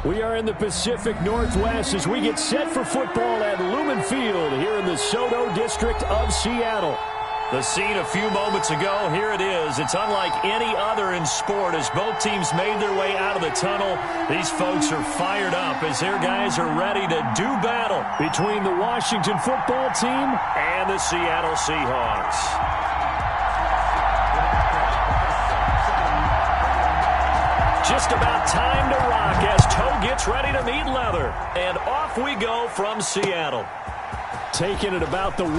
We are in the Pacific Northwest as we get set for football at Lumen Field here in the Soto District of Seattle. The scene a few moments ago, here it is. It's unlike any other in sport as both teams made their way out of the tunnel. These folks are fired up as their guys are ready to do battle between the Washington football team and the Seattle Seahawks. Just about time to rock as toe gets ready to meet leather. And off we go from Seattle. Taking it about the 1.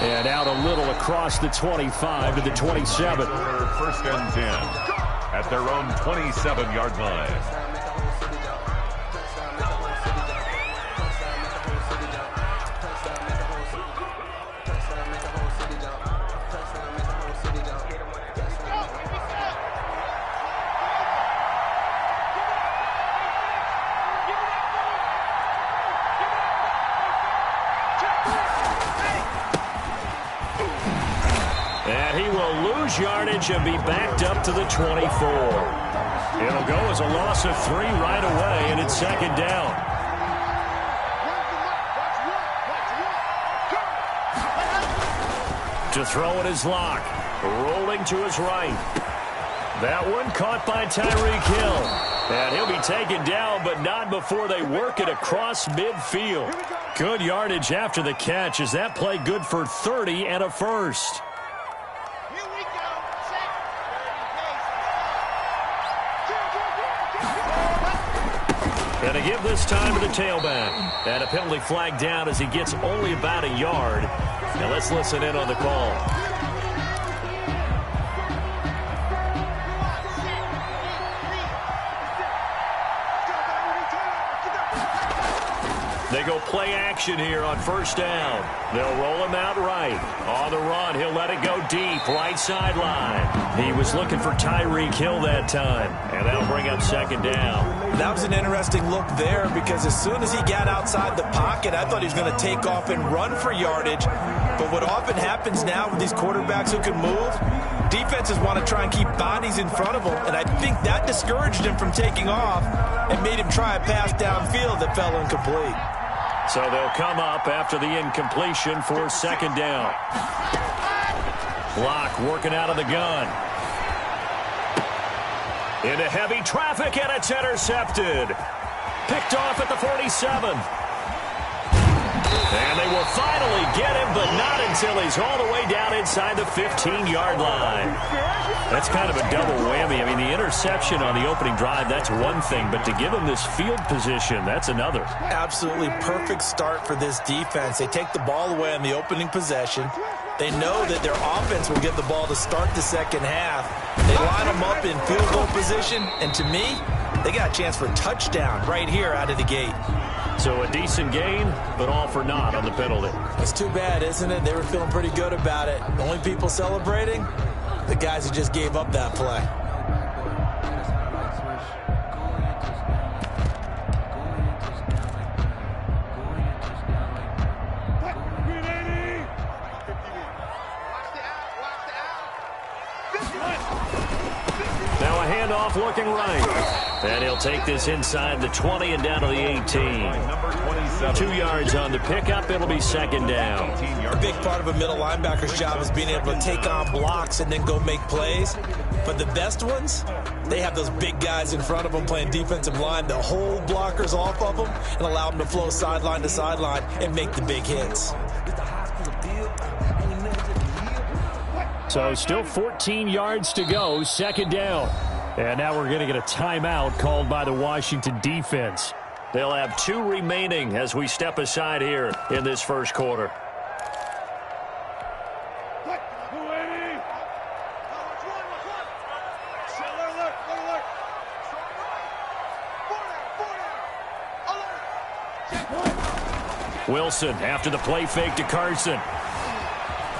And out a little across the 25 to the 27. First and 10 at their own 27-yard line. Yardage and be backed up to the 24. It'll go as a loss of 3 right away, and it's second down. To throw it is Locke, rolling to his right. That one caught by Tyreek Hill. And he'll be taken down, but not before they work it across midfield. Good yardage after the catch. Is that play good for 30 and a first? And to give this time to the tailback. And a penalty flag down as he gets only about a yard. Now let's listen in on the call. They go play action here on first down. They'll roll him out right. On the run, he'll let it go deep, right sideline. He was looking for Tyreek Hill that time, and that'll bring up second down. That was an interesting look there because as soon as he got outside the pocket, I thought he was going to take off and run for yardage. But what often happens now with these quarterbacks who can move, defenses want to try and keep bodies in front of them, and I think that discouraged him from taking off and made him try a pass downfield that fell incomplete. So they'll come up after the incompletion for second down. Locke working out of the gun. Into heavy traffic, and it's intercepted. Picked off at the 47. And they will finally get him, but not until he's all the way down inside the 15-yard line. That's kind of a double whammy. I mean, the interception on the opening drive, that's one thing, but to give him this field position, that's another. Absolutely perfect start for this defense. They take the ball away on the opening possession. They know that their offense will get the ball to start the second half. They line them up in field goal position, and to me, they got a chance for a touchdown right here out of the gate. So a decent gain, but all for naught on the penalty. It's too bad, isn't it? They were feeling pretty good about it. The only people celebrating, the guys who just gave up that play. Now a handoff looking right. And he'll take this inside the 20 and down to the 18. 2 yards on the pickup. It'll be second down. A big part of a middle linebacker's job is being able to take on blocks and then go make plays. But the best ones, they have those big guys in front of them playing defensive line that hold blockers off of them and allow them to flow sideline to sideline and make the big hits. So still 14 yards to go, second down. And now we're going to get a timeout called by the Washington defense. They'll have 2 remaining as we step aside here in this first quarter. Wilson after the play fake to Carson.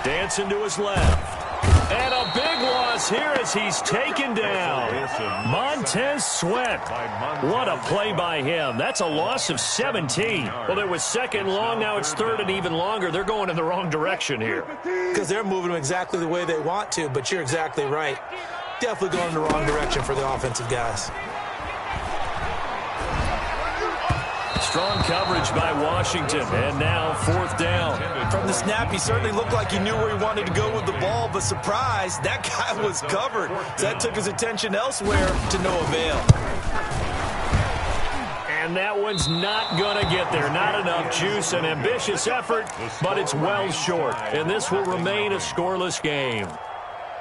Dancing to his left. And a big loss here as he's taken down. Montez Sweat. What a play by him. That's a loss of 17. Well, it was second long. Now it's third and even longer. They're going in the wrong direction here. Because they're moving them exactly the way they want to, but you're exactly right. Definitely going in the wrong direction for the offensive guys. strong coverage by Washington. And now 4th down. From the snap, he certainly looked like he knew where he wanted to go with the ball, but surprise, that guy was covered. So that took his attention elsewhere to no avail. And that one's not going to get there. Not enough juice, an ambitious effort, but it's well short. And this will remain a scoreless game.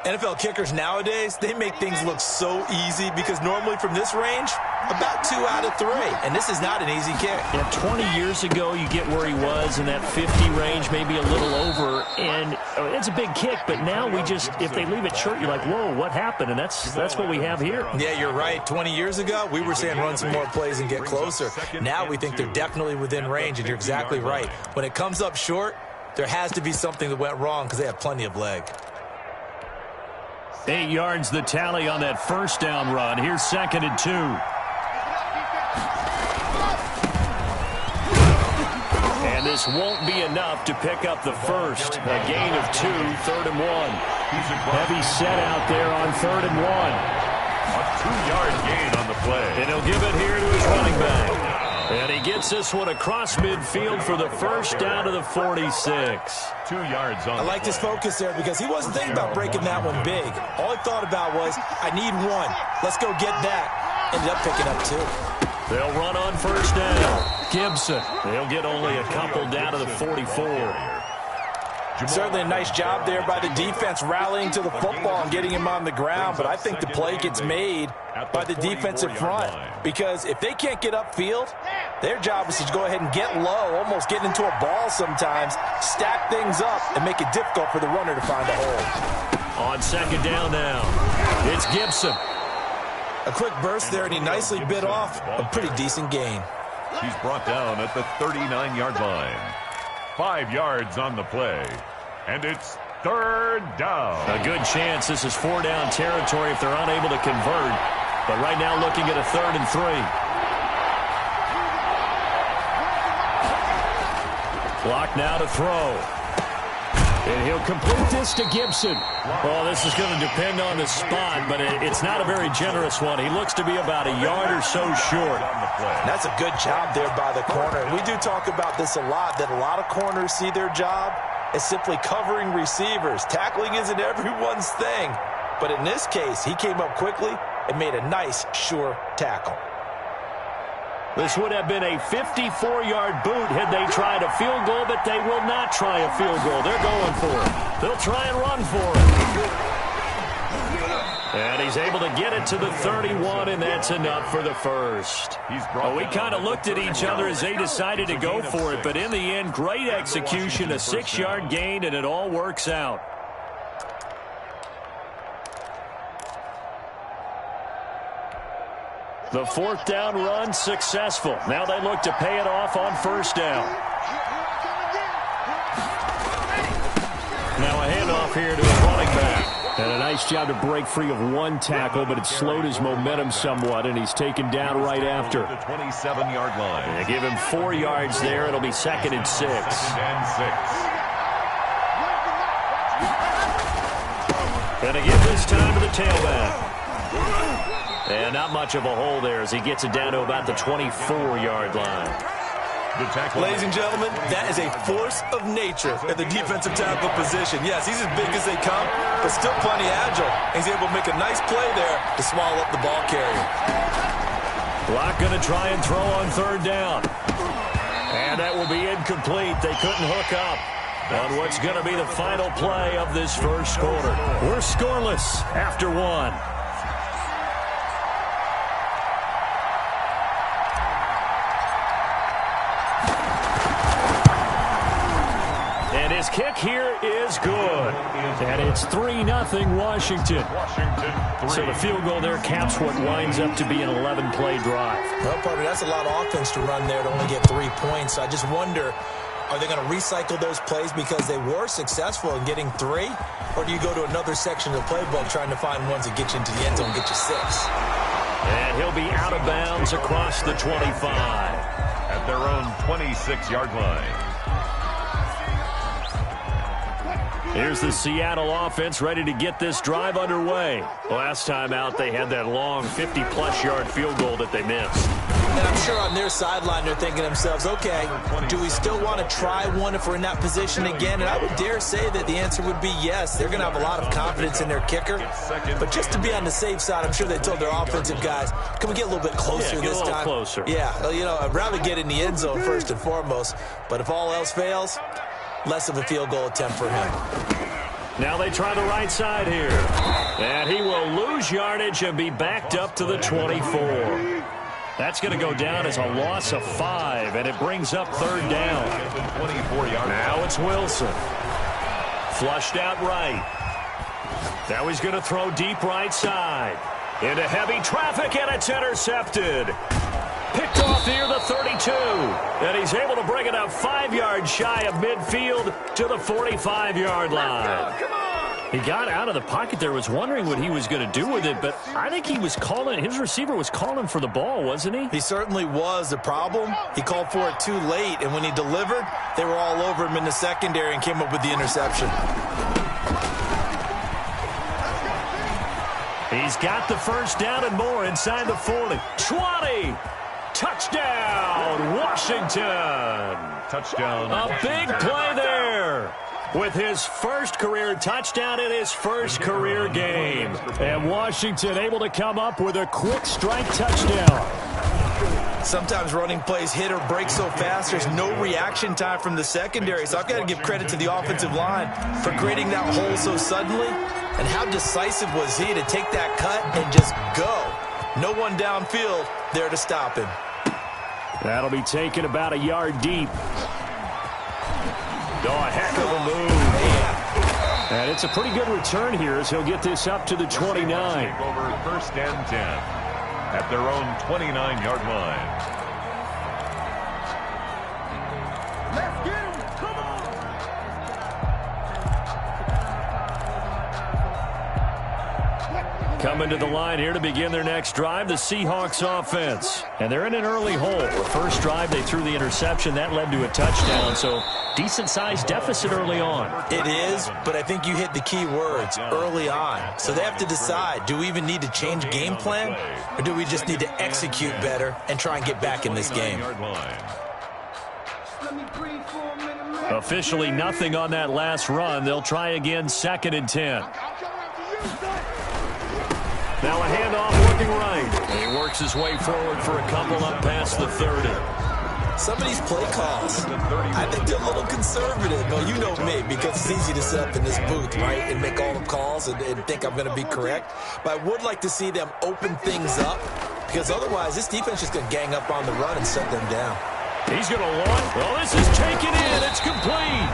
NFL kickers nowadays, they make things look so easy because normally from this range, about 2 out of 3. And this is not an easy kick. Yeah, 20 years ago, you get where he was in that 50 range, maybe a little over. And it's a big kick, but now we just, if they leave it short, you're like, whoa, what happened? And that's what we have here. Yeah, you're right. 20 years ago, we were saying run some more plays and get closer. Now we think they're definitely within range, and you're exactly right. When it comes up short, there has to be something that went wrong because they have plenty of leg. 8 yards the tally on that first down run. Here's 2nd and 2. And this won't be enough to pick up the first. A gain of 2, 3rd and 1. Heavy set out there on 3rd and 1. A 2-yard gain on the play. And he'll give it here to his running back. And he gets this one across midfield for the first down to the 46. 2 yards on I liked his focus there because he wasn't thinking about breaking that one big. All he thought about was, I need 1. Let's go get that. Ended up picking up 2. They'll run on first down. Gibson. They'll get only a couple down to the 44. Certainly a nice job there by the defense rallying to the football and getting him on the ground, but I think the play gets made by the defensive front because if they can't get upfield, their job is to go ahead and get low, almost get into a ball sometimes, stack things up, and make it difficult for the runner to find a hole. On 2nd down now, it's Gibson. A quick burst there, and he nicely bit off a pretty decent gain. He's brought down at the 39-yard line. 5 yards on the play, and it's 3rd down. A good chance this is 4-down territory if they're unable to convert, but right now looking at a 3rd and 3. Clock now to throw. And he'll complete this to Gibson. Well, this is going to depend on the spot, but it's not a very generous one. He looks to be about a yard or so short. That's a good job there by the corner. We do talk about this a lot, that a lot of corners see their job as simply covering receivers. Tackling isn't everyone's thing. But in this case, he came up quickly and made a nice, sure tackle. This would have been a 54-yard boot had they tried a field goal, but they will not try a field goal. They're going for it. They'll try and run for it. And he's able to get it to the 31, and that's enough for the first. We kind of looked at each other as they decided to go for it, but in the end, great execution, a 6-yard gain, and it all works out. The 4th down run successful. Now they look to pay it off on first down. Now a handoff here to his running back. And a nice job to break free of one tackle, but it slowed his momentum somewhat, and he's taken down right after. The 27-yard line. They give him 4 yards there. It'll be 2nd and 6. And again this time to the tailback. And not much of a hole there as he gets it down to about the 24-yard line. Ladies and gentlemen, that is a force of nature at the defensive tackle position. Yes, he's as big as they come, but still plenty agile. He's able to make a nice play there to swallow up the ball carrier. Block going to try and throw on 3rd down. And that will be incomplete. They couldn't hook up on what's going to be the final play of this first quarter. We're scoreless after 1. His kick here is good. And it's 3-0 Washington. So the field goal there caps what winds up to be an 11-play drive. Well, partner, that's a lot of offense to run there to only get 3 points. I just wonder, are they going to recycle those plays because they were successful in getting 3? Or do you go to another section of the playbook trying to find ones that get you into the end zone and get you 6? And he'll be out of bounds across the 25. At their own 26-yard line. Here's the Seattle offense ready to get this drive underway. Last time out, they had that long 50-plus yard field goal that they missed. And I'm sure on their sideline they're thinking to themselves, okay, do we still want to try one if we're in that position again? And I would dare say that the answer would be yes. They're going to have a lot of confidence in their kicker. But just to be on the safe side, I'm sure they told their offensive guys, can we get a little bit closer this time? Closer. Yeah, well, you know, I'd rather get in the end zone first and foremost. But if all else fails, less of a field goal attempt for him. Now they try the right side here. And he will lose yardage and be backed up to the 24. That's going to go down as a loss of 5, and it brings up third down. Now it's Wilson. Flushed out right. Now he's going to throw deep right side. Into heavy traffic, and it's intercepted. Picked off near the 32. And he's able to bring it up 5 yards shy of midfield to the 45-yard line. He got out of the pocket there, was wondering what he was going to do with it, but I think he was calling, his receiver was calling for the ball, wasn't he? He certainly was. The problem, he called for it too late, and when he delivered, they were all over him in the secondary and came up with the interception. He's got the first down and more inside the 40. 20! Touchdown, Washington! Touchdown. A big play there with his first career touchdown in his first career game. And Washington able to come up with a quick strike touchdown. Sometimes running plays hit or break so fast, there's no reaction time from the secondary. So I've got to give credit to the offensive line for creating that hole so suddenly. And how decisive was he to take that cut and just go? No one downfield there to stop him. That'll be taken about a yard deep. Oh, a heck of a move. And it's a pretty good return here as he'll get this up to the 29. Over first and 10 at their own 29-yard line. Let's get him. Come on. Coming to the line here to begin their next drive, the Seahawks offense. And they're in an early hole. The first drive, they threw the interception. That led to a touchdown. So decent-sized deficit early on. It is, but I think you hit the key words, early on. So they have to decide, do we even need to change game plan, or do we just need to execute better and try and get back in this game? Officially nothing on that last run. They'll try again, 2nd and 10. Now a handoff working right. And he works his way forward for a couple up past the 30. Some of these play calls, I think they're a little conservative. Well, you know me, because it's easy to sit up in this booth, right, and make all the calls and think I'm going to be correct. But I would like to see them open things up, because otherwise this defense is going to gang up on the run and shut them down. He's going to launch. Well, this is taken in. It's complete.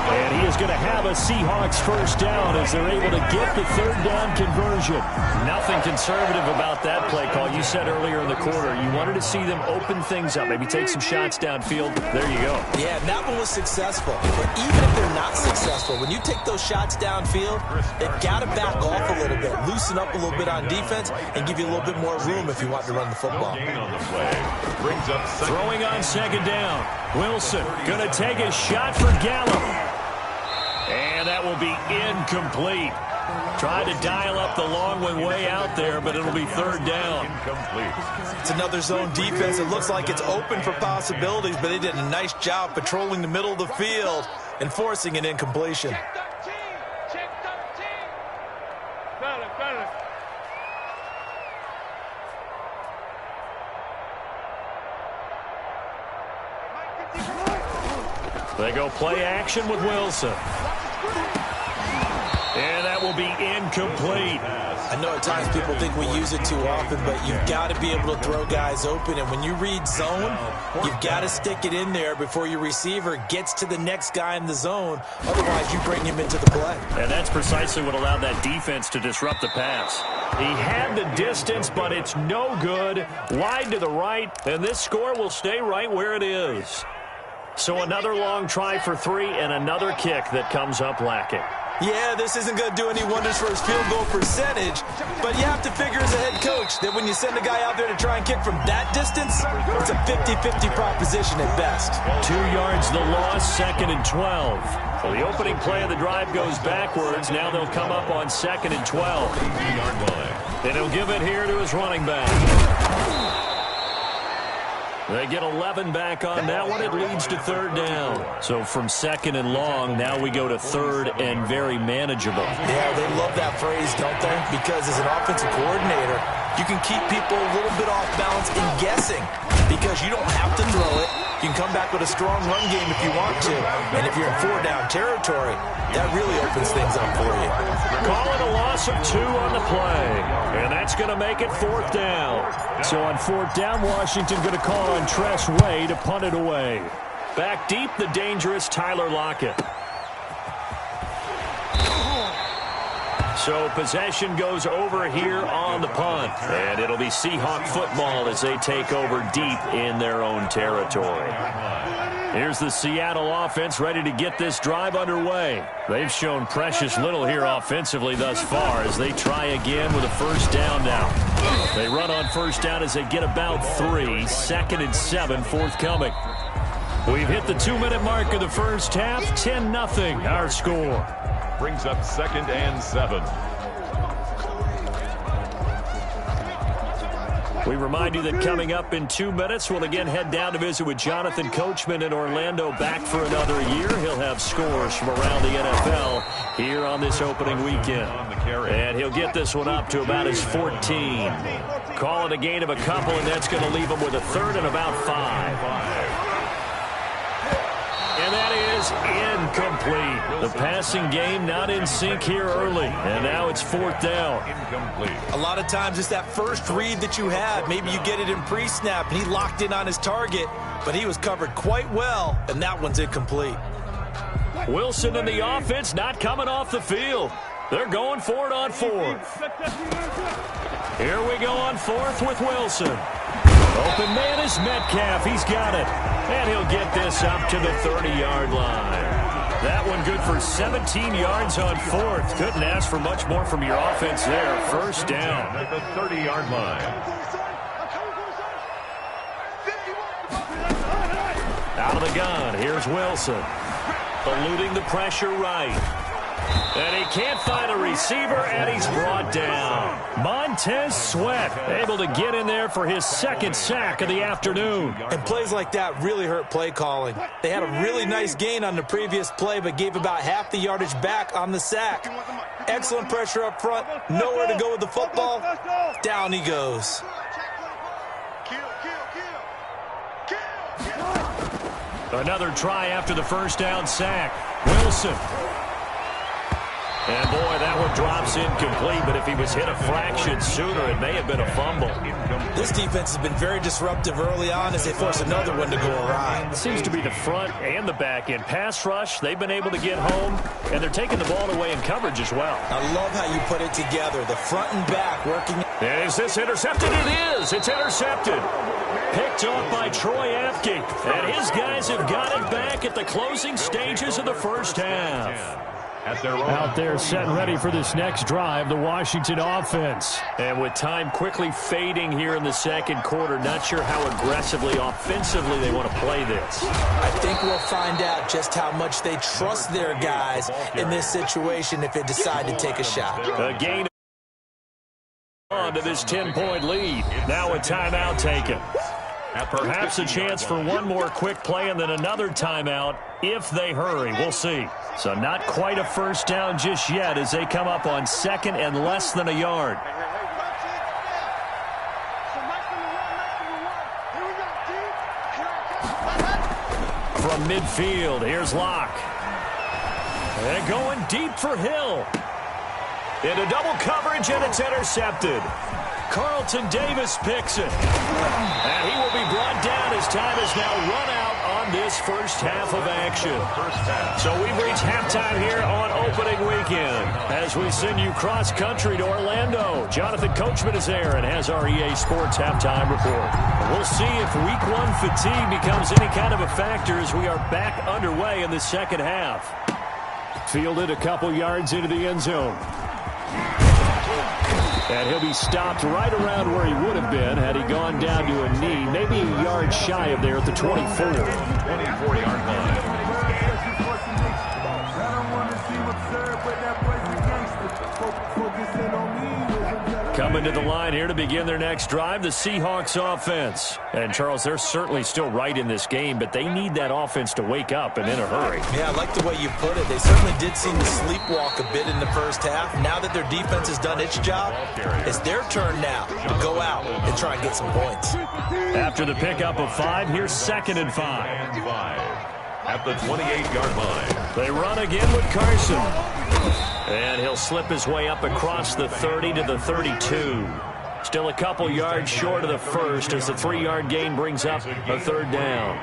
And he is going to have a Seahawks first down as they're able to get the third down conversion. Nothing conservative about that play call. You said earlier in the quarter you wanted to see them open things up, maybe take some shots downfield. There you go. Yeah, and that one was successful. But even if they're not successful, when you take those shots downfield, they've got to back off a little bit, loosen up a little bit on defense, and give you a little bit more room if you want to run the football. Throwing on 2nd down. Wilson going to take a shot for Gallup. And that will be incomplete. Tried to dial up the long one way out there, but it'll be 3rd down. It's another zone defense. It looks like it's open for possibilities, but they did a nice job patrolling the middle of the field and forcing an incompletion. They go play action with Wilson. And that will be incomplete. I know at times people think we use it too often, but you've got to be able to throw guys open. And when you read zone, you've got to stick it in there before your receiver gets to the next guy in the zone. Otherwise, you bring him into the play. And that's precisely what allowed that defense to disrupt the pass. He had the distance, but it's no good. Wide to the right, and this score will stay right where it is. So another long try for 3 and another kick that comes up lacking. Yeah, this isn't going to do any wonders for his field goal percentage, but you have to figure as a head coach that when you send a guy out there to try and kick from that distance, it's a 50-50 proposition at best. 2 yards the loss, 2nd and 12. So the opening play of the drive goes backwards. Now they'll come up on 2nd and 12. And he'll give it here to his running back. They get 11 back on that one. It leads to third down. So from second and long, now we go to third and very manageable. Yeah, they love that phrase, don't they? Because as an offensive coordinator, you can keep people a little bit off balance in guessing because you don't have to throw it. You can come back with a strong run game if you want to. And if you're in four-down territory, that really opens things up for you. Call it a loss of 2 on the play. And that's going to make it fourth down. So on fourth down, Washington going to call on Tress Way to punt it away. Back deep, the dangerous Tyler Lockett. So possession goes over here on the punt. And it'll be Seahawk football as they take over deep in their own territory. Here's the Seattle offense ready to get this drive underway. They've shown precious little here offensively thus far as they try again with a first down now. They run on first down as they get about 3. 2nd and 7 forthcoming. We've hit the 2-minute mark of the first half. 10-0 our score. Brings up 2nd and 7. We remind you that coming up in 2 minutes, we'll again head down to visit with Jonathan Coachman in Orlando, back for another year. He'll have scores from around the NFL here on this opening weekend. And he'll get this one up to about his 14. Call it a gain of a couple, and that's going to leave him with a third and about 5. And that is incomplete. The passing game not in sync here early. And now it's fourth down. Incomplete. A lot of times it's that first read that you have. Maybe you get it in pre-snap, and he locked in on his target, but he was covered quite well, and that one's incomplete. Wilson and the offense not coming off the field. They're going for it on fourth. Here we go on fourth with Wilson. Open man is Metcalf. He's got it. And he'll get this up to the 30-yard line. That one good for 17 yards on fourth. Couldn't ask for much more from your offense there. First down. At the 30-yard line. Out of the gun. Here's Wilson. Eluding the pressure right. And he can't find a receiver, and he's brought down. Montez Sweat able to get in there for his second sack of the afternoon. And plays like that really hurt play calling. They had a really nice gain on the previous play, but gave about half the yardage back on the sack. Excellent pressure up front. Nowhere to go with the football. Down he goes. Another try after the first down sack. Wilson. And, boy, that one drops incomplete, but if he was hit a fraction sooner, it may have been a fumble. This defense has been very disruptive early on as they force another one to go awry. It seems to be the front and the back end. Pass rush, they've been able to get home, and they're taking the ball away in coverage as well. I love how you put it together, the front and back working. And is this intercepted? It is. It's intercepted. Picked off by Troy Apke. And his guys have got it back at the closing stages of the first half. Out there set and ready for this next drive, the Washington offense. And with time quickly fading here in the second quarter, not sure how aggressively, offensively they want to play this. I think we'll find out just how much they trust their guys in this situation if they decide to take a shot. A gain on to this 10-point lead. Now a timeout taken. Perhaps a chance for one more quick play and then another timeout if they hurry. We'll see. So not quite a first down just yet as they come up on second and less than a yard. From midfield, here's Locke. And going deep for Hill. Into double coverage, and it's intercepted. Carlton Davis picks it. And he will be brought down as time is now run out on this first half of action. So we've reached halftime here on opening weekend as we send you cross-country to Orlando. Jonathan Coachman is there and has our EA Sports halftime report. We'll see if week one fatigue becomes any kind of a factor as we are back underway in the second half. Fielded a couple yards into the end zone. And he'll be stopped right around where he would have been had he gone down to a knee, maybe a yard shy of there at the 24. 24-yard line. Coming to the line here to begin their next drive, the Seahawks offense. And, Charles, they're certainly still right in this game, but they need that offense to wake up and in a hurry. Yeah, I like the way you put it. They certainly did seem to sleepwalk a bit in the first half. Now that their defense has done its job, it's their turn now to go out and try and get some points. After the pickup of 5, here's 2nd and 5. At the 28-yard line. They run again with Carson. And he'll slip his way up across the 30 to the 32. Still a couple yards short of the first as the 3-yard gain brings up a 3rd down.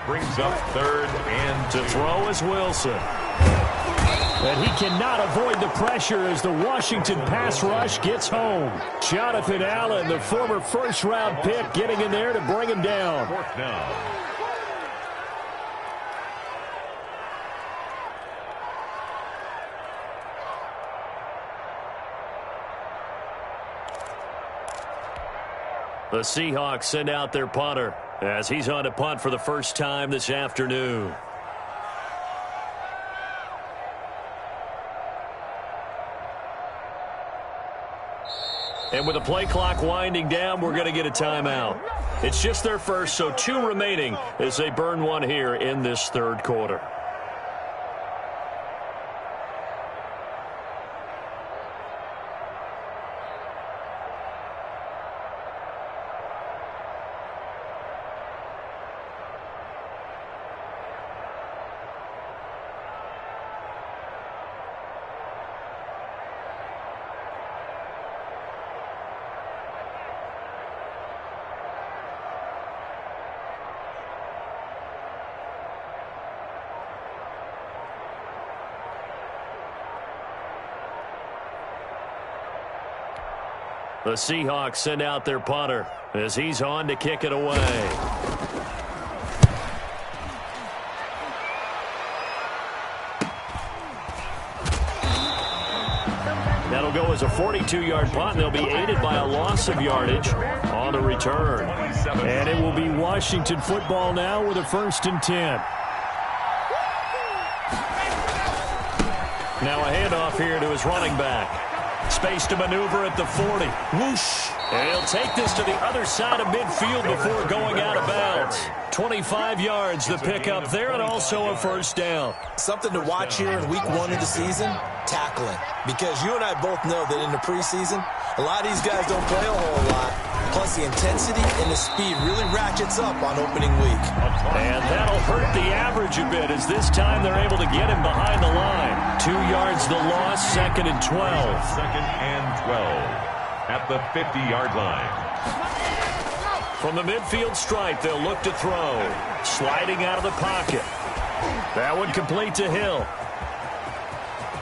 Brings up 3rd and to throw is Wilson. And he cannot avoid the pressure as the Washington pass rush gets home. Jonathan Allen, the former first-round pick, getting in there to bring him down. 4th down. The Seahawks send out their punter as he's on to punt for the first time this afternoon. And with the play clock winding down, we're going to get a timeout. It's just their first, so 2 remaining as they burn one here in this 3rd quarter. The Seahawks send out their punter as he's on to kick it away. That'll go as a 42-yard punt, and they'll be aided by a loss of yardage on the return. And it will be Washington football now with a 1st and 10. Now a handoff here to his running back. Space to maneuver at the 40. Whoosh. And he'll take this to the other side of midfield before going out of bounds. 25 yards the pickup there, and also a 1st down. Something to watch here in week 1 of the season, tackling. Because you and I both know that in the preseason, a lot of these guys don't play a whole lot. Plus, the intensity and the speed really ratchets up on opening week. And that'll hurt the average a bit as this time they're able to get him behind the line. 2 yards the loss, 2nd and 12. 2nd and 12 at the 50-yard line. From the midfield stripe, they'll look to throw. Sliding out of the pocket. That one complete to Hill.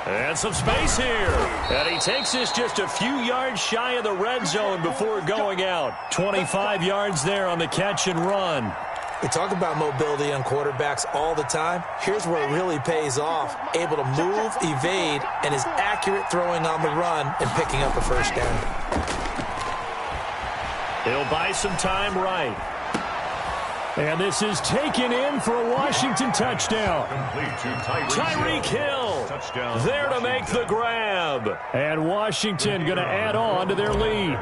And some space here. And he takes this just a few yards shy of the red zone before going out. 25 yards there on the catch and run. We talk about mobility on quarterbacks all the time. Here's where it really pays off. Able to move, evade, and is accurate throwing on the run and picking up a 1st down. He'll buy some time right. And this is taken in for a Washington touchdown. Complete to Tyreek Hill. Touchdown. There to make the grab. And Washington going to add on to their lead.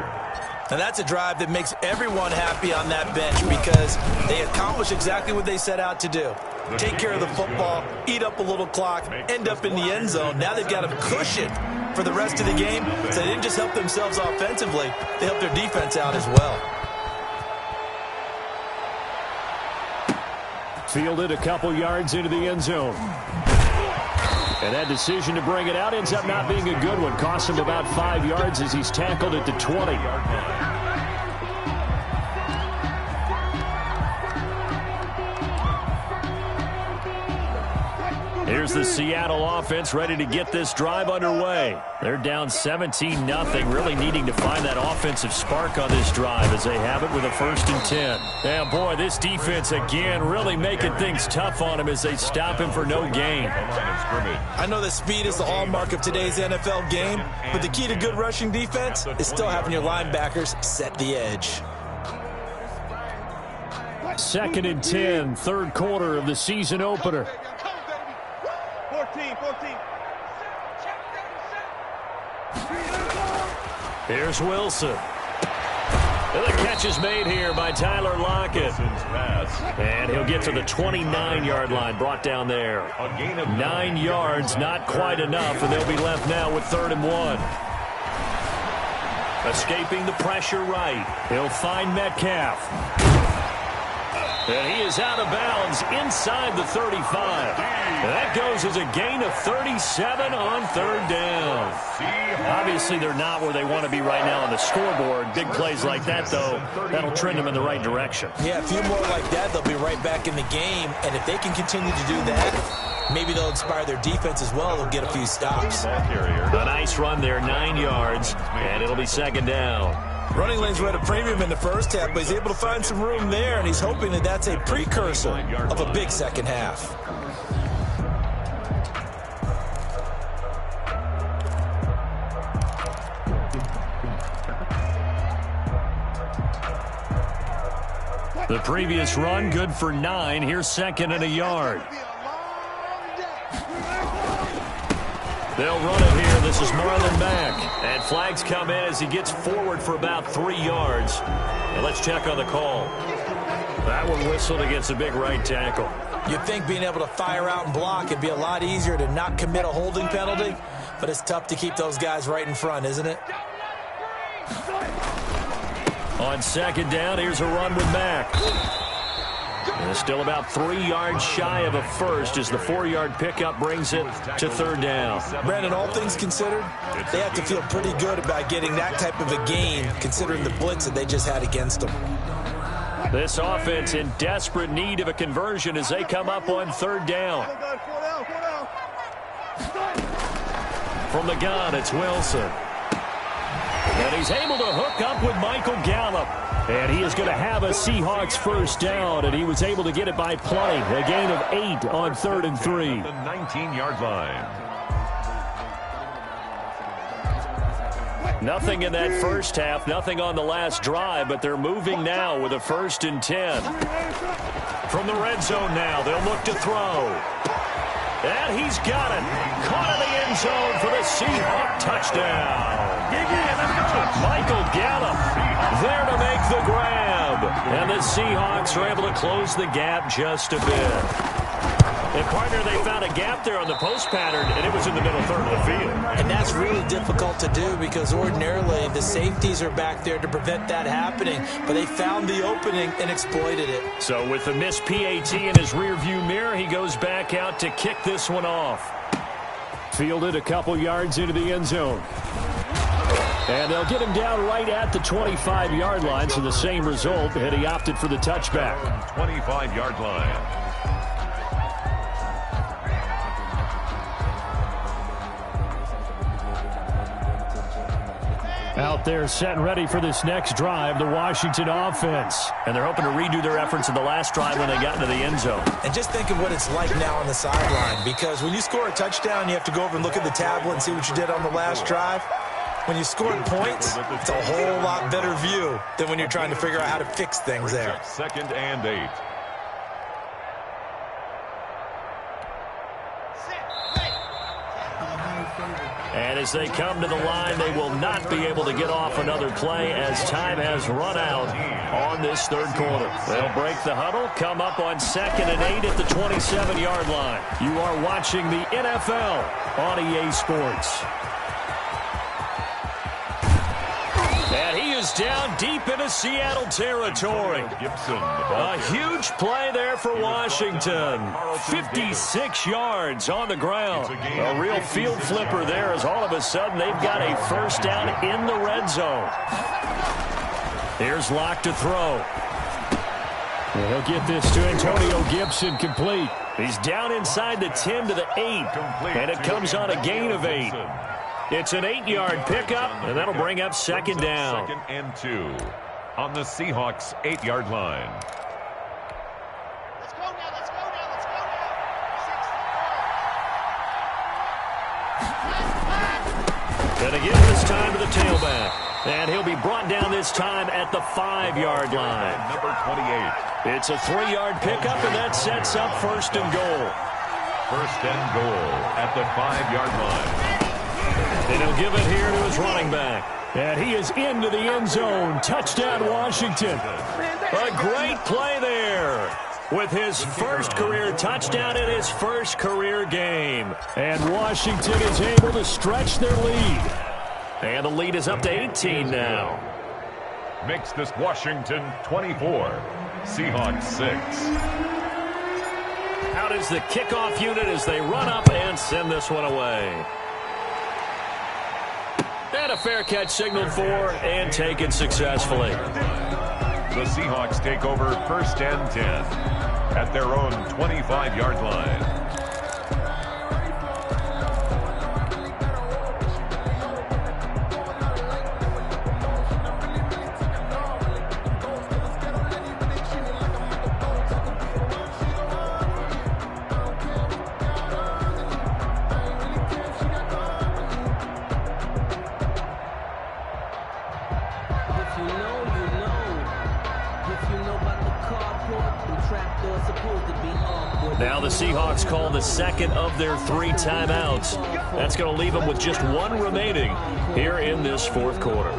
And that's a drive that makes everyone happy on that bench because they accomplish exactly what they set out to do. Take care of the football, eat up a little clock, end up in the end zone. Now they've got a cushion for the rest of the game. So they didn't just help themselves offensively, they helped their defense out as well. Fielded a couple yards into the end zone. And that decision to bring it out ends up not being a good one. Cost him about 5 yards as he's tackled at the 20-yard line. Here's the Seattle offense ready to get this drive underway. They're down 17-0, really needing to find that offensive spark on this drive as they have it with a 1st and 10. And boy, this defense again really making things tough on him as they stop him for no gain. I know that speed is the hallmark of today's NFL game, but the key to good rushing defense is still having your linebackers set the edge. 2nd and 10, 3rd quarter of the season opener. 14. Here's Wilson. And the catch is made here by Tyler Lockett. And he'll get to the 29-yard line, brought down there. 9 yards, not quite enough, and they'll be left now with 3rd and 1. Escaping the pressure right. He'll find Metcalf. And he is out of bounds inside the 35. And that goes as a gain of 37 on 3rd down. Obviously, they're not where they want to be right now on the scoreboard. Big plays like that, though, that'll trend them in the right direction. Yeah, a few more like that, they'll be right back in the game. And if they can continue to do that, maybe they'll inspire their defense as well. They'll get a few stops. A nice run there, 9 yards, and it'll be 2nd down. Running lanes were at a premium in the first half, but he's able to find some room there, and he's hoping that that's a precursor of a big second half. The previous run, good for 9. Here's 2nd and a yard. They'll run it here. This is Marlon Mack. And flags come in as he gets forward for about 3 yards. And let's check on the call. That one whistled against a big right tackle. You'd think being able to fire out and block would be a lot easier to not commit a holding penalty, but it's tough to keep those guys right in front, isn't it? On 2nd down, here's a run with Mack. And it's still about 3 yards shy of a first as the 4-yard pickup brings it to 3rd down. Brandon, all things considered, they have to feel pretty good about getting that type of a gain considering the blitz that they just had against them. This offense in desperate need of a conversion as they come up on 3rd down. From the gun, it's Wilson. And he's able to hook up with Michael Gallup. And he is going to have a Seahawks 1st down, and he was able to get it by play. A gain of 8 on 3rd and 3. The 19-yard line. Nothing in that first half, nothing on the last drive, but they're moving now with a 1st and 10. From the red zone now, they'll look to throw. And he's got it. Caught in the end zone for the Seahawk touchdown. Michael Gallup there to make the grab. And the Seahawks are able to close the gap just a bit. And, partner, they found a gap there on the post pattern, and it was in the middle third of the field. And that's really difficult to do because ordinarily the safeties are back there to prevent that happening. But they found the opening and exploited it. So with the missed PAT in his rearview mirror, he goes back out to kick this one off. Fielded a couple yards into the end zone. And they'll get him down right at the 25-yard line, so the same result, and he opted for the touchback. 25-yard line. Out there set and ready for this next drive, the Washington offense. And they're hoping to redo their efforts in the last drive when they got into the end zone. And just think of what it's like now on the sideline, because when you score a touchdown, you have to go over and look at the tablet and see what you did on the last drive. When you scored points, it's a whole lot better view than when you're trying to figure out how to fix things there. 2nd and 8. And as they come to the line, they will not be able to get off another play as time has run out on this third quarter. They'll break the huddle, come up on 2nd and 8 at the 27-yard line. You are watching the NFL on EA Sports. And he is down deep into Seattle territory. A huge play there for Washington. 56 yards on the ground. A real field flipper there as all of a sudden they've got a 1st down in the red zone. Here's Locke to throw. And he'll get this to Antonio Gibson complete. He's down inside the 10 to the 8. And it comes on a gain of 8. It's an 8-yard pickup, and that'll bring up 2nd down. 2nd and 2 on the Seahawks 8-yard line. Let's go now, let's go now, let's go now. And again this time to the tailback. And he'll be brought down this time at the 5-yard line. Number 28. It's a 3-yard pickup, and that sets up 1st and goal. 1st and goal at the 5-yard line. And he'll give it here to his running back. And he is into the end zone. Touchdown, Washington. A great play there with his first career touchdown in his first career game. And Washington is able to stretch their lead. And the lead is up to 18 now. Makes this Washington 24, Seahawks 6. Out is the kickoff unit as they run up and send this one away. And a fair catch signaled for and taken successfully. The Seahawks take over first and 10 at their own 25-yard line. Now the Seahawks call the second of their 3 timeouts. That's going to leave them with just 1 remaining here in this fourth quarter.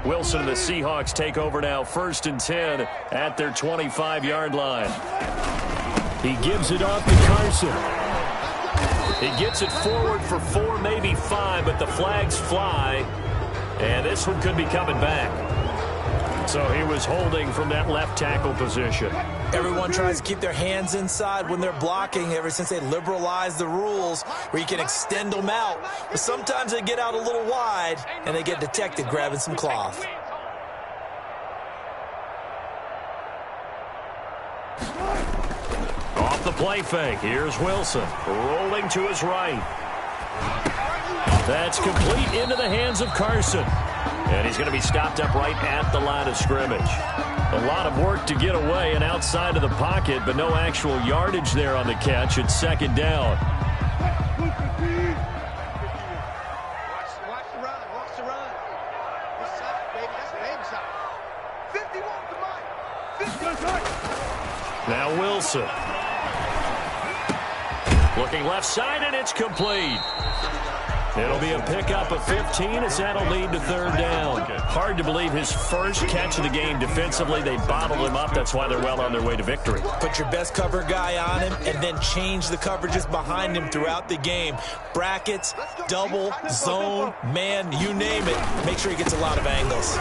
Wilson and the Seahawks take over now, first and 10 at their 25-yard line. He gives it off to Carson. He gets it forward for 4, maybe 5, but the flags fly. And this one could be coming back. So he was holding from that left tackle position. Everyone tries to keep their hands inside when they're blocking ever since they liberalized the rules where you can extend them out. But sometimes they get out a little wide and they get detected grabbing some cloth. Off the play fake, here's Wilson, rolling to his right. That's complete into the hands of Carson. And he's going to be stopped up right at the line of scrimmage. A lot of work to get away and outside of the pocket, but no actual yardage there on the catch. It's second down. Watch the run. Watch the run. This side, baby. That's the baby side. 51, come on. 50. Now Wilson. Looking left side, and it's complete. It'll be a pickup of 15 as that'll lead to third down. Hard to believe his first catch of the game defensively. They bottled him up. That's why they're well on their way to victory. Put your best cover guy on him and then change the coverages behind him throughout the game. Brackets, double, zone, man, you name it. Make sure he gets a lot of angles.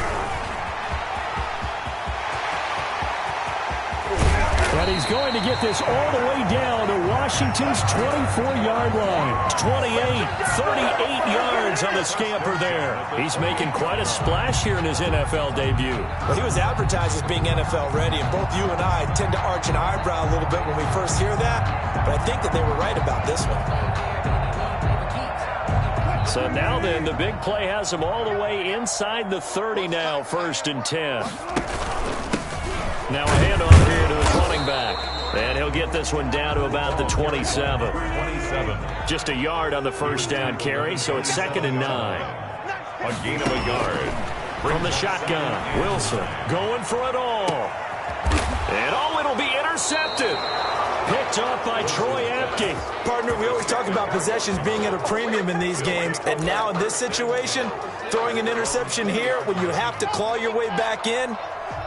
And he's going to get this all the way down to Washington's 24-yard line. 28, 38 yards on the scamper there. He's making quite a splash here in his NFL debut. Well, he was advertised as being NFL ready, and both you and I tend to arch an eyebrow a little bit when we first hear that, but I think that they were right about this one. So now then, the big play has him all the way inside the 30 now, first and 10. Now a handoff here to his running back. And he'll get this one down to about the 27. Just a yard on the first down carry, so it's second and 9. A gain of a yard. From the shotgun, Wilson going for it all. And it'll be intercepted. Picked off by Troy Apke. Partner, we always talk about possessions being at a premium in these games, and now in this situation, throwing an interception here when you have to claw your way back in,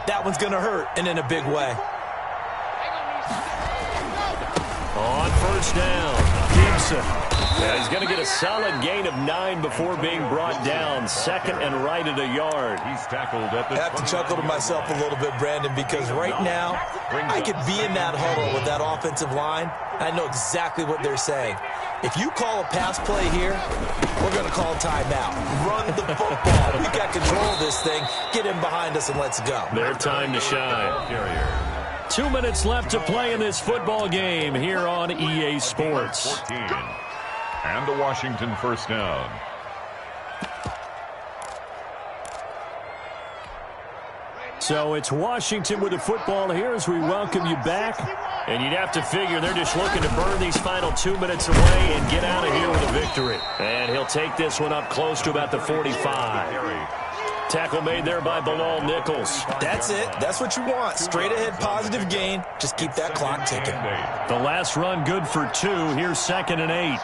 that one's going to hurt, and in a big way. On first down, Gibson. Yeah, he's going to get a solid gain of 9 before being brought down. Second and right at a yard. He's tackled at the I have to chuckle to myself a little bit, Brandon, because right now, I could be in that huddle with that offensive line. I know exactly what they're saying. If you call a pass play here, we're going to call timeout. Run the football. We got control of this thing. Get in behind us and let's go. Their time to shine. 2 minutes left to play in this football game here on EA Sports. 14. And the Washington first down. So it's Washington with the football here as we welcome you back. And you'd have to figure they're just looking to burn these final 2 minutes away and get out of here with a victory. And he'll take this one up close to about the 45. Tackle made there by Bilal Nichols. That's it. That's what you want. Straight ahead positive gain. Just keep that clock ticking. The last run good for 2. Here's 2nd and 8.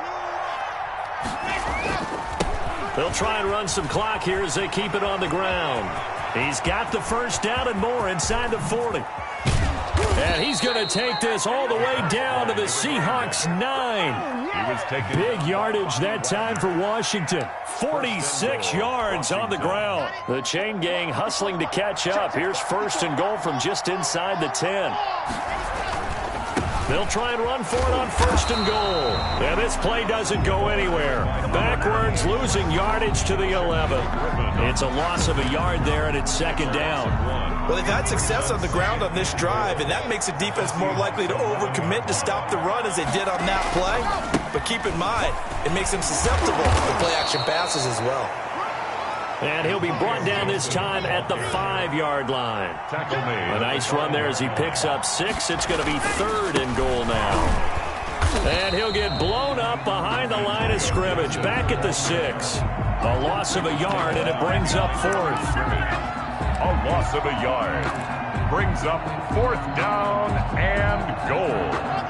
They'll try and run some clock here as they keep it on the ground. He's got the first down and more inside the 40. And he's going to take this all the way down to the Seahawks 9. He was taking Big yardage that time for Washington. 46 yards on the ground. The chain gang hustling to catch up. Here's 1st and goal from just inside the 10. They'll try and run for it on 1st and goal. And this play doesn't go anywhere. Backwards, losing yardage to the 11. It's a loss of a yard there, and it's 2nd down. Well, they've had success on the ground on this drive, and that makes the defense more likely to overcommit to stop the run as they did on that play. But keep in mind, it makes them susceptible to play-action passes as well. And he'll be brought down this time at the 5-yard line. tackle made. A nice run there as he picks up 6. It's going to be 3rd and goal now. And he'll get blown up behind the line of scrimmage. Back at the 6. A loss of a yard, and it brings up 4th. A loss of a yard. Brings up 4th down and goal.